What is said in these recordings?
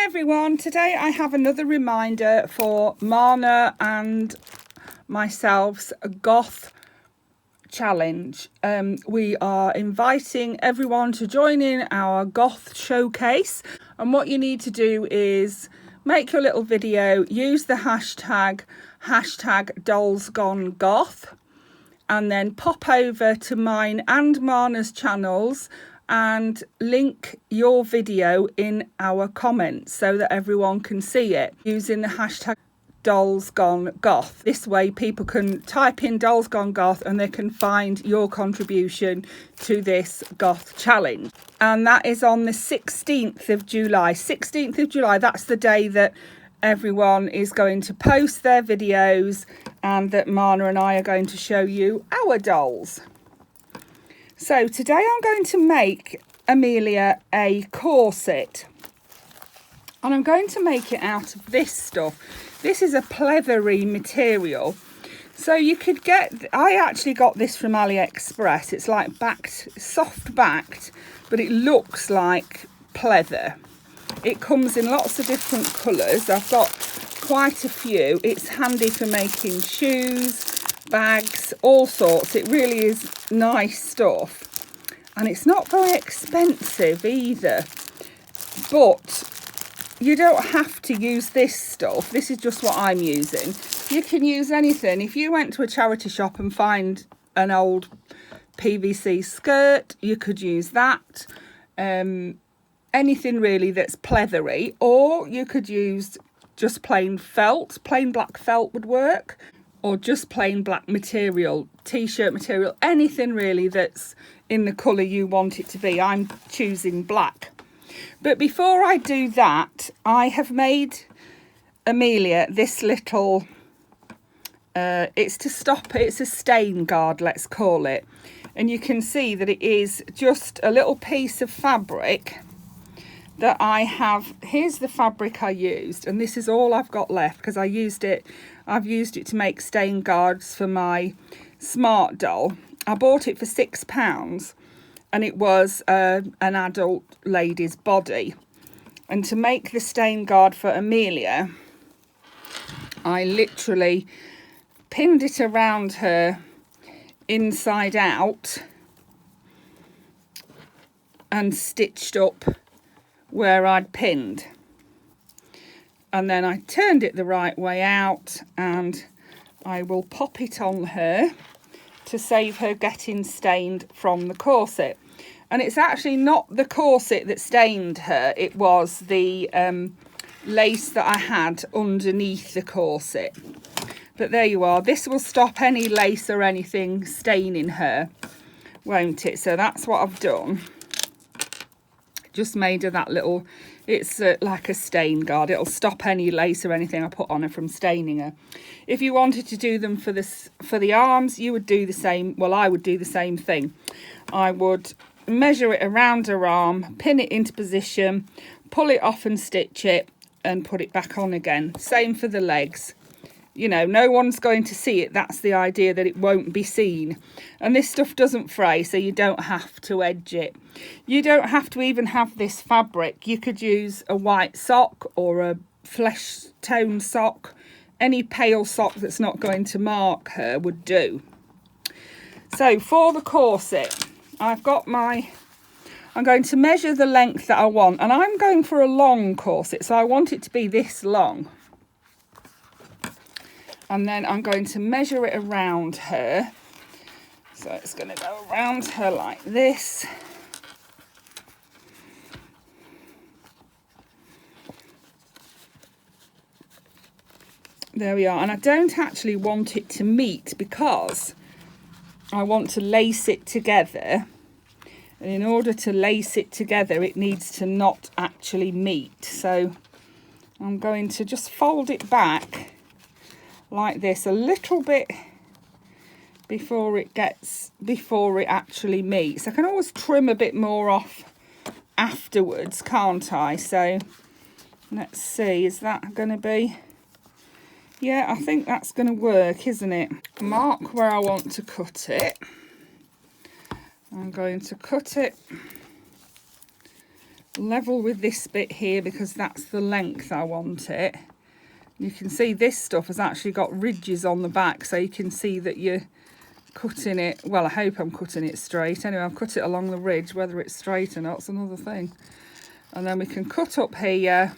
everyone, today I have another reminder for Marna and myself's Goth challenge. We are inviting everyone to join in our Goth showcase, and what you need to do is make your little video, use the hashtag #DollsGoneGoth, and then pop over to mine and Marna's channels and link your video in our comments so that everyone can see it using the hashtag #DollsGoneGoth. This way people can type in #DollsGoneGoth and they can find your contribution to this Goth challenge. And that is on the 16th of July. 16th of July, that's the day that everyone is going to post their videos and that Marna and I are going to show you our dolls. So today I'm going to make Amelia a corset, and I'm going to make it out of this stuff. This is a pleathery material, so you could get, I actually got this from AliExpress. It's like backed, soft backed, but it looks like pleather. It comes in lots of different colours. I've got quite a few. It's handy for making shoes, bags, all sorts. It really is nice stuff, and it's not very expensive either. But you don't have to use this stuff. This is just what I'm using. You can use anything. If you went to a charity shop and find an old PVC skirt, you could use that. Anything really that's pleathery, or you could use just plain felt. Plain black felt would work, or just plain black material, t-shirt material, anything really that's in the colour you want it to be. I'm choosing black. But before I do that, I have made Amelia this little, it's to stop it, it's a stain guard, let's call it. And you can see that it is just a little piece of fabric that I have. Here's the fabric I used, and this is all I've got left because I've used it to make stain guards for my smart doll. I bought it for £6 and it was an adult lady's body. And to make the stain guard for Amelia, I literally pinned it around her inside out and stitched up where I'd pinned, and then I turned it the right way out, and I will pop it on her to save her getting stained from the corset. And it's actually not the corset that stained her, it was the lace that I had underneath the corset. But there you are. This will stop any lace or anything staining her, won't it? So that's what I've done. Just made her that little, it's like a stain guard. It'll stop any lace or anything I put on her from staining her. If you wanted to do them for the arms, you would do the same. Well, I would do the same thing. I would measure it around her arm, pin it into position, pull it off and stitch it, and put it back on again. Same for the legs. You know, no one's going to see it. That's the idea, that it won't be seen. And this stuff doesn't fray, so you don't have to edge it. You don't have to even have this fabric. You could use a white sock or a flesh tone sock. Any pale sock that's not going to mark her would do. So for the corset, I'm going to measure the length that I want. And I'm going for a long corset, so I want it to be this long. And then I'm going to measure it around her. So it's going to go around her like this. There we are. And I don't actually want it to meet because I want to lace it together. And in order to lace it together, it needs to not actually meet. So I'm going to just fold it back like this a little bit before it actually meets. I can always trim a bit more off afterwards, can't I? So let's see, is that going to be, yeah, I think that's going to work, isn't it? Mark where I want to cut it. I'm going to cut it level with this bit here because that's the length I want it. You can see this stuff has actually got ridges on the back, so you can see that you're cutting it. Well, I hope I'm cutting it straight. Anyway, I've cut it along the ridge. Whether it's straight or not is another thing. And then we can cut up here,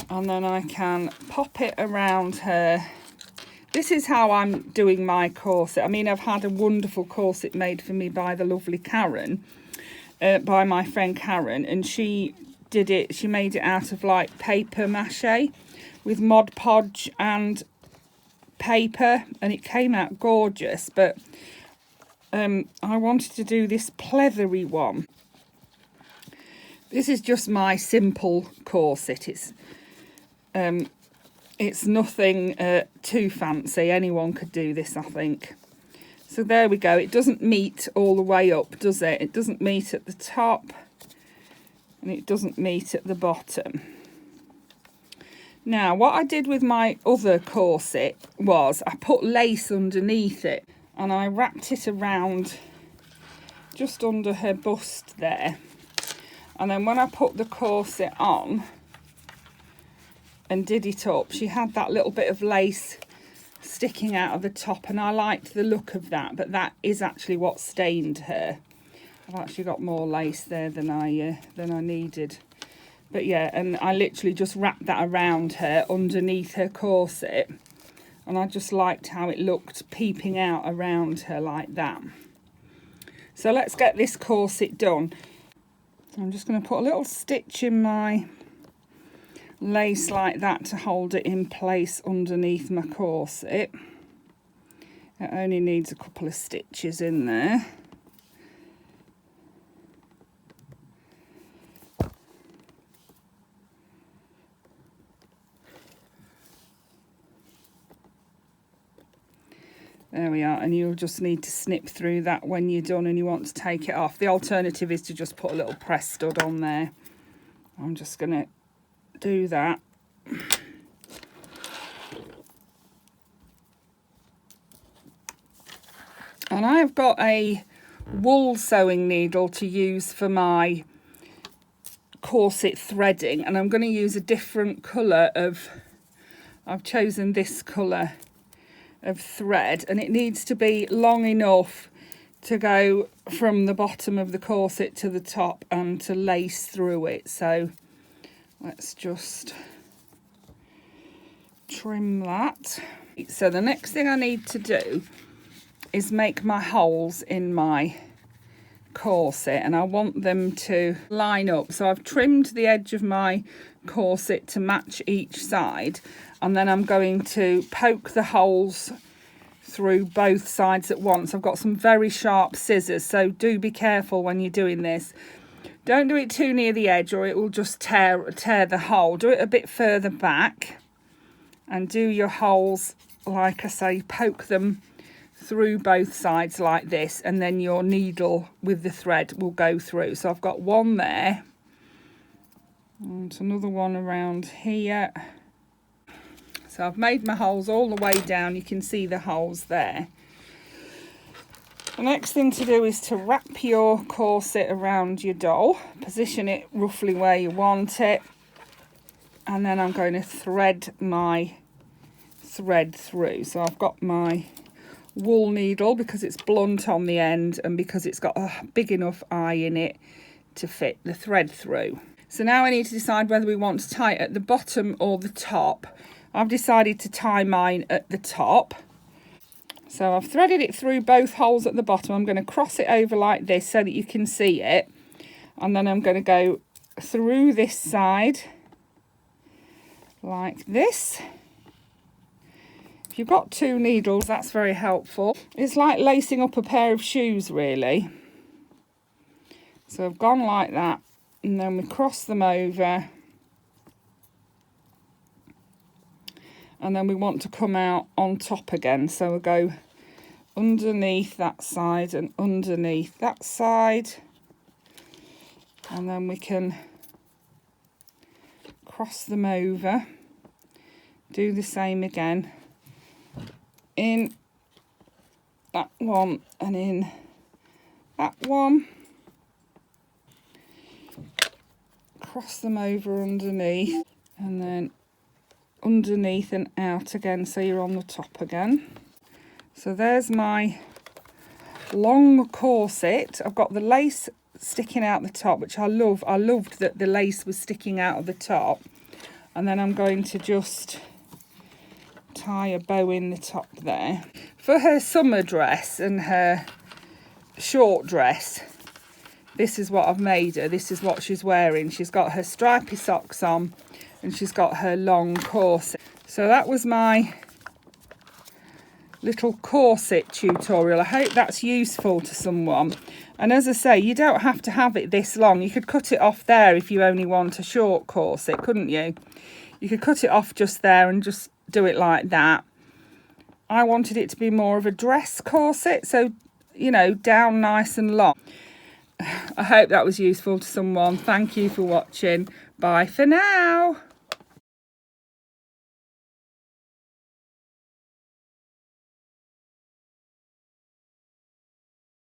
and then I can pop it around her. This is how I'm doing my corset. I mean, I've had a wonderful corset made for me by the lovely Karen, by my friend Karen, and she did it. She made it out of like paper mache with Mod Podge and paper, and it came out gorgeous. But I wanted to do this pleathery one. This is just my simple corset. It's nothing too fancy. Anyone could do this, I think. So there we go. It doesn't meet all the way up, does it? It doesn't meet at the top, and it doesn't meet at the bottom. Now, what I did with my other corset was I put lace underneath it, and I wrapped it around just under her bust there. And then when I put the corset on and did it up, she had that little bit of lace sticking out of the top, and I liked the look of that, but that is actually what stained her. I've actually got more lace there than I needed. But yeah, and I literally just wrapped that around her underneath her corset, and I just liked how it looked peeping out around her like that. So let's get this corset done. I'm just going to put a little stitch in my lace like that to hold it in place underneath my corset. It only needs a couple of stitches in there. There we are, and you'll just need to snip through that when you're done and you want to take it off. The alternative is to just put a little press stud on there. I'm just going to do that. And I've got a wool sewing needle to use for my corset threading, and I'm going to use a different colour of, I've chosen this colour of thread, and it needs to be long enough to go from the bottom of the corset to the top and to lace through it. So let's just trim that. So the next thing I need to do is make my holes in my corset, and I want them to line up. So I've trimmed the edge of my corset to match each side, and then I'm going to poke the holes through both sides at once. I've got some very sharp scissors, so do be careful when you're doing this. Don't do it too near the edge or it will just tear the hole. Do it a bit further back and do your holes, like I say, poke them through both sides like this, and then your needle with the thread will go through. So I've got one there and another one around here. So I've made my holes all the way down. You can see the holes there. The next thing to do is to wrap your corset around your doll. Position it roughly where you want it. And then I'm going to thread my thread through. So I've got my wool needle because it's blunt on the end and because it's got a big enough eye in it to fit the thread through. So now I need to decide whether we want to tie it at the bottom or the top. I've decided to tie mine at the top. So I've threaded it through both holes at the bottom. I'm going to cross it over like this so that you can see it. And then I'm going to go through this side like this. If you've got two needles, that's very helpful. It's like lacing up a pair of shoes, really. So I've gone like that, and then we cross them over. And then we want to come out on top again. So we'll go underneath that side and underneath that side. And then we can cross them over. Do the same again. In that one and in that one. cross them over underneath, and then underneath and out again, so you're on the top again. So there's my long corset. I've got the lace sticking out the top, which I love. I loved that the lace was sticking out of the top. And then I'm going to just tie a bow in the top there. For her summer dress and her short dress, this is what I've made her. This is what she's wearing. She's got her stripy socks on and she's got her long corset. So that was my little corset tutorial. I hope that's useful to someone. And as I say, you don't have to have it this long. You could cut it off there if you only want a short corset, couldn't you? You could cut it off just there and just do it like that. I wanted it to be more of a dress corset, so, you know, down nice and long. I hope that was useful to someone. Thank you for watching. Bye for now.